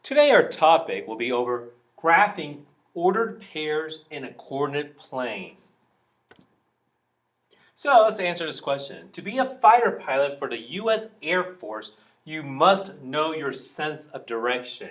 Today our topic will be over graphing ordered pairs in a coordinate plane. So let's answer this question. To be a fighter pilot for the U.S. Air Force, you must know your sense of direction.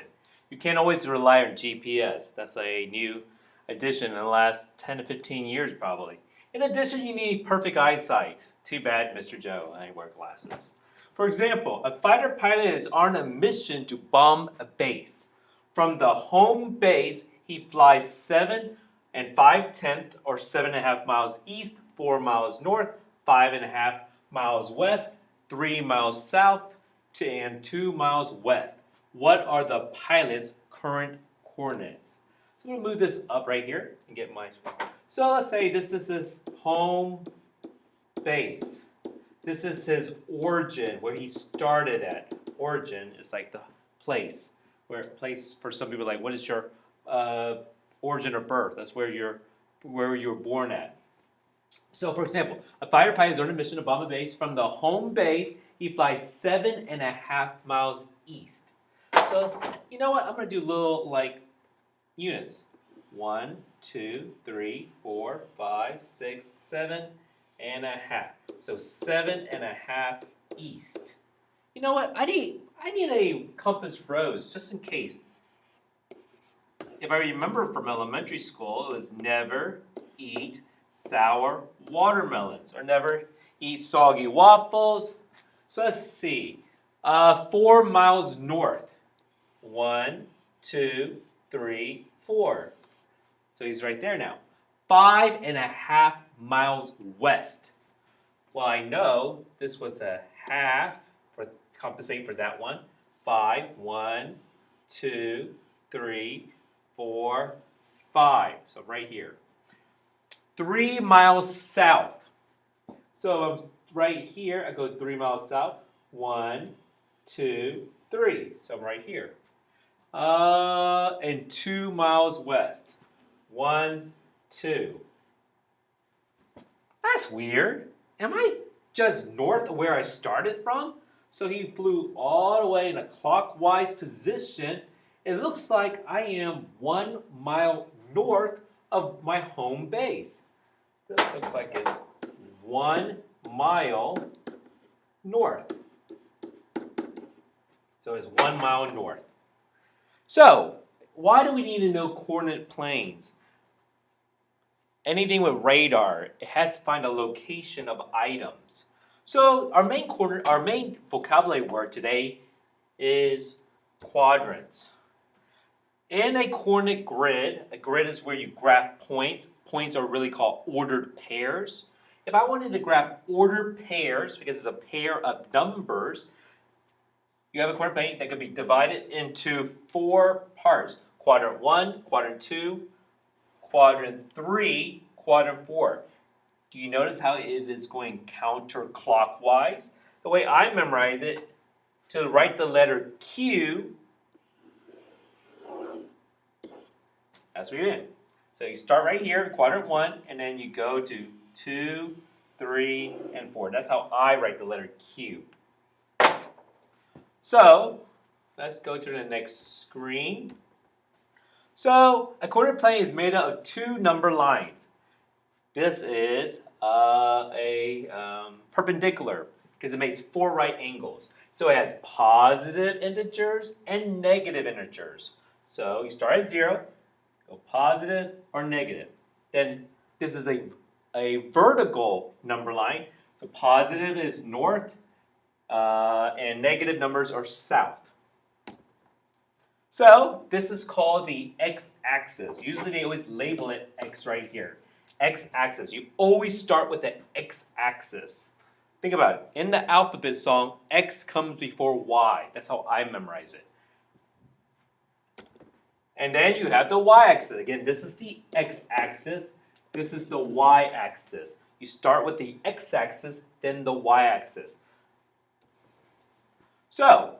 You can't always rely on GPS. That's a new addition in the last 10 to 15 years probably. In addition, you need perfect eyesight. Too bad, Mr. Joe, I wear glasses. For example, a fighter pilot is on a mission to bomb a base. From the home base, he flies 7 and 5/10 or 7.5 miles east, 4 miles north, 5.5 miles west, 3 miles south, and 2 miles west. What are the pilot's current coordinates? So I'm going to move this up right here and get my. So let's say this is his home base. This is his origin, where he started at. Origin is like the place. Place for some people, like, what is your origin of birth? That's where you were born at. So, for example, a fighter pilot is on a mission to bomb a base. From the home base, he flies 7.5 miles east. So, you know what? I'm going to do little, like, units. 1, 2, 3, 4, 5, 6, 7.5. So 7.5 east. You know what? I need a compass rose just in case. If I remember from elementary school, it was never eat sour watermelons or never eat soggy waffles. So let's see. 4 miles north. 1, 2, 3, 4. So he's right there now. 5.5 miles west. Well, I know this was a half for compensate for that one. 5, 1, 2, 3, 4, 5. So right here. 3 miles south. So I'm right here. I go 3 miles south. 1, 2, 3. So I'm right here. And 2 miles west. 1, 2. That's weird. Am I just north of where I started from? So he flew all the way in a clockwise position. It looks like I am 1 mile north of my home base. This looks like it's 1 mile north. So it's 1 mile north. So, why do we need to know coordinate planes? Anything with radar, it has to find a location of items. So our main vocabulary word today is quadrants. In a coordinate grid, a grid is where you graph points. Points are really called ordered pairs. If I wanted to graph ordered pairs, because it's a pair of numbers, you have a coordinate plane that could be divided into 4 parts. Quadrant 1, quadrant 2, quadrant 3, quadrant 4. Do you notice how it is going counterclockwise? The way I memorize it, to write the letter Q, that's what you're in. So you start right here in quadrant 1, and then you go to 2, 3, and 4. That's how I write the letter Q. So let's go to the next screen. So a coordinate plane is made up of 2 number lines. This is a perpendicular because it makes 4 right angles. So it has positive integers and negative integers. So you start at 0, go positive or negative. Then this is a vertical number line. So positive is north and negative numbers are south. So this is called the x-axis. Usually they always label it x right here. X-axis. You always start with the x-axis. Think about it. In the alphabet song, x comes before y. That's how I memorize it. And then you have the y-axis. Again, this is the x-axis. This is the y-axis. You start with the x-axis, then the y-axis. So,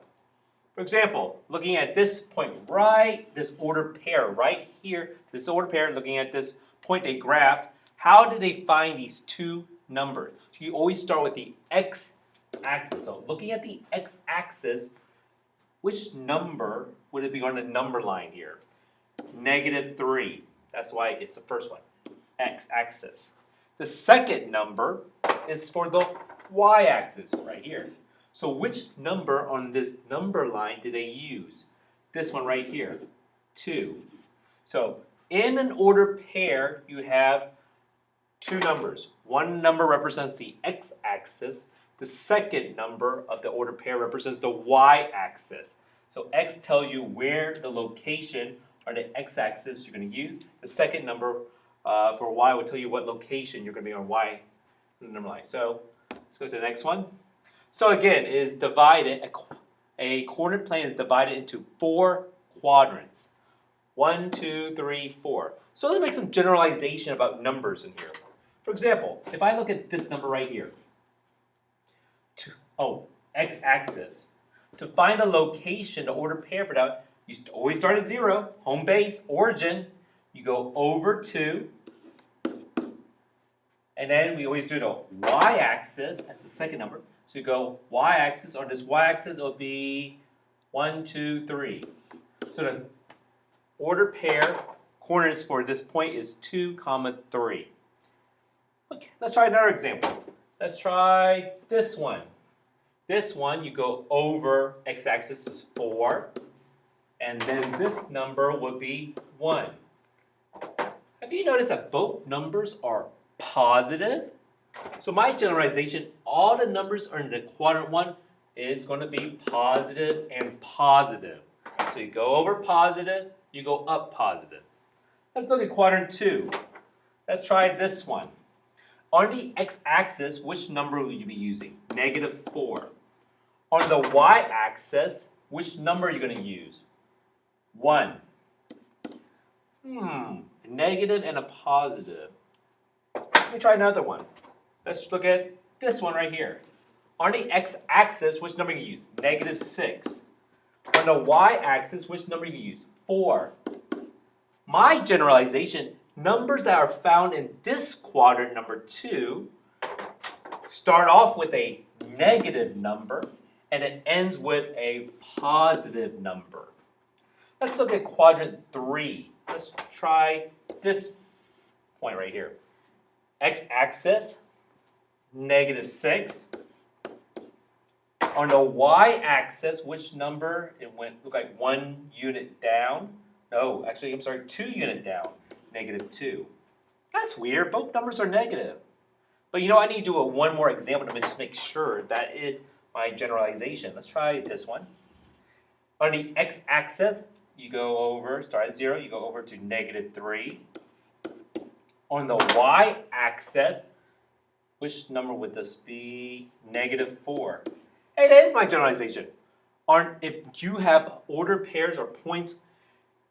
for example, looking at this point this ordered pair right here, this ordered pair, looking at this point they graphed, how did they find these 2 numbers? You always start with the x-axis. So looking at the x-axis, which number would it be on the number line here? -3. That's why it's the first one, x-axis. The second number is for the y-axis right here. So which number on this number line did they use? This one right here, 2. So in an ordered pair, you have two numbers. One number represents the x-axis. The second number of the ordered pair represents the y-axis. So x tells you where the location on the x-axis you're going to use. The second number for y will tell you what location you're going to be on y number line. So let's go to the next one. So again, it is divided. A coordinate plane is divided into 4 quadrants. 1, 2, 3, 4. So let's make some generalization about numbers in here. For example, if I look at this number right here, x-axis. To find a location, the ordered pair for that, you always start at 0, home base, origin. You go over 2, and then we always do the y-axis. That's the second number. So you go y-axis. On this y-axis, it will be 1, 2, 3. So the ordered pair coordinates for this point is 2, 3. Okay, let's try another example. Let's try this one. This one, you go over x-axis is 4, and then this number would be 1. Have you noticed that both numbers are positive? So my generalization, all the numbers are in the quadrant 1 is going to be positive and positive. So you go over positive, you go up positive. Let's look at quadrant 2. Let's try this one. On the x-axis, which number will you be using? -4. On the y-axis, which number are you going to use? 1. A negative and a positive. Let me try another one. Let's look at this one right here. On the x-axis, which number are you use? -6. On the y-axis, which number you use? 4. My generalization, numbers that are found in this quadrant, number 2, start off with a negative number and it ends with a positive number. Let's look at quadrant 3. Let's try this point right here. X-axis, -6. On the y-axis, which number? It looked like 1 unit down. No, actually, I'm sorry, 2 unit down. -2. That's weird. Both numbers are negative. But you know, I need to do one more example to just make sure that is my generalization. Let's try this one. On the x-axis, you go over, start at 0, you go over to -3. On the y-axis, which number would this be? -4. Hey, that is my generalization. If you have ordered pairs or points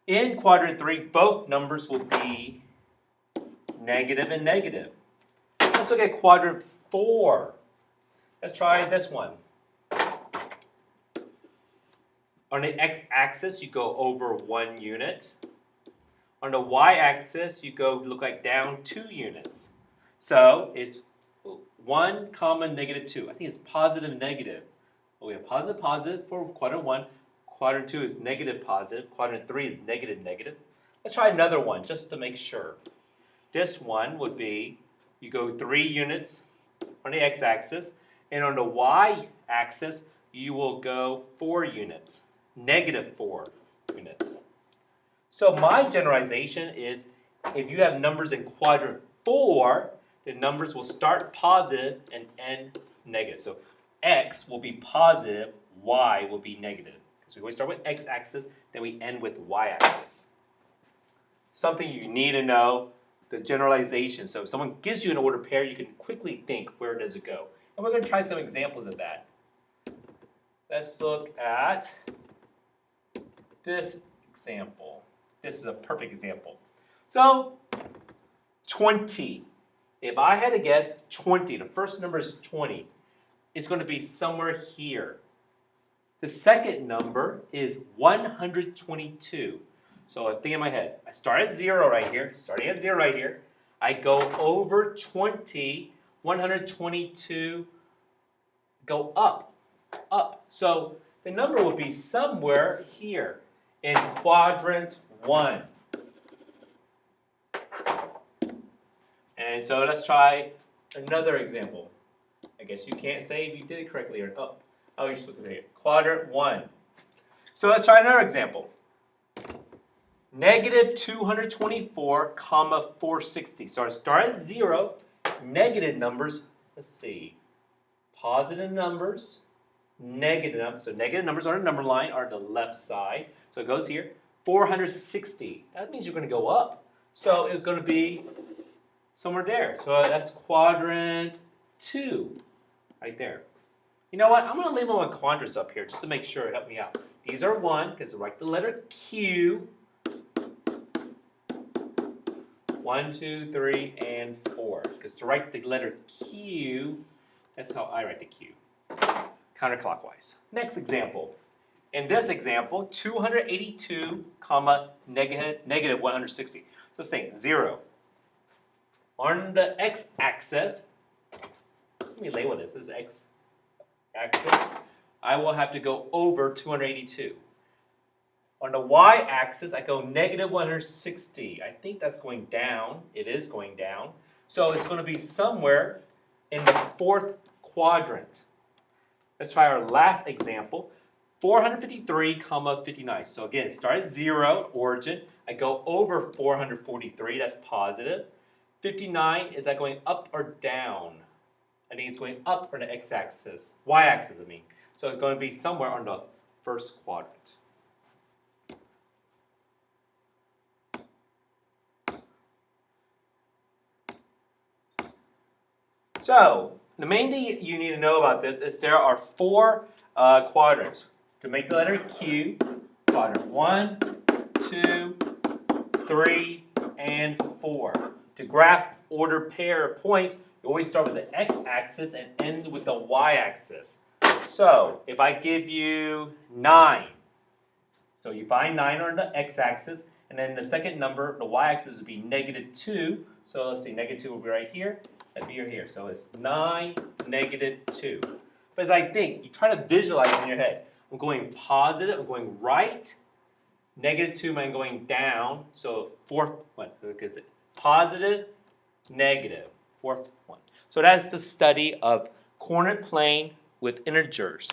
in quadrant 3, both numbers will be negative and negative. Let's look at quadrant 4. Let's try this one. On the x-axis, you go over 1 unit. On the y-axis, you go look like down 2 units. So it's 1, -2. I think it's positive, negative. We have positive, positive for quadrant 1. Quadrant 2 is negative, positive. Quadrant 3 is negative, negative. Let's try another one just to make sure. This one would be, you go 3 units on the x-axis, and on the y-axis, you will go 4 units, -4 units. So my generalization is, if you have numbers in quadrant 4, the numbers will start positive and end negative. So x will be positive, y will be negative. So we always start with x-axis, then we end with y-axis. Something you need to know, the generalization. So if someone gives you an ordered pair, you can quickly think, where does it go? And we're going to try some examples of that. Let's look at this example. This is a perfect example. So 20. If I had to guess 20, the first number is 20. It's going to be somewhere here. The second number is 122. So I think in my head, I start at 0 right here, starting at 0 right here. I go over 20, 122, go up, up. So the number will be somewhere here in quadrant 1. And so let's try another example. I guess you can't say if you did it correctly or you're supposed to be here. Quadrant 1. So let's try another example. Negative 224, comma 460. So I start at 0. Negative numbers, let's see. Positive numbers, negative numbers. So negative numbers on the number line are the left side. So it goes here. 460. That means you're going to go up. So it's going to be somewhere there. So that's quadrant 2. Right there. You know what? I'm going to leave my quadrants up here just to make sure. Help me out. These are 1 because write the letter Q. 1, 2, 3, and 4. Because to write the letter Q, that's how I write the Q. Counterclockwise. Next example. In this example, 282, comma, negative 160. So let's think, 0. On the x-axis, let me label this. This is x-axis. I will have to go over 282. On the y-axis, I go negative 160. I think that's going down. It is going down. So it's going to be somewhere in the 4th quadrant. Let's try our last example. 453, comma 59. So again, start at 0, origin. I go over 443. That's positive. 59, is that going up or down? I think it's going up on the x-axis. Y-axis, I mean. So it's going to be somewhere on the 1st quadrant. So, the main thing you need to know about this is there are 4 quadrants. To make the letter Q, quadrant 1, 2, 3, and 4. To graph ordered pair of points, you always start with the x-axis and end with the y-axis. So, if I give you 9, so you find 9 on the x-axis, and then the second number, the y-axis would be negative 2. So let's see, negative 2 will be right here. That'd be here. So it's 9, negative 2. But as I think, you try to visualize in your head. I'm going positive, I'm going right. Negative 2, I'm going down. So fourth one, because positive, negative. Fourth one. So that's the study of coordinate plane with integers.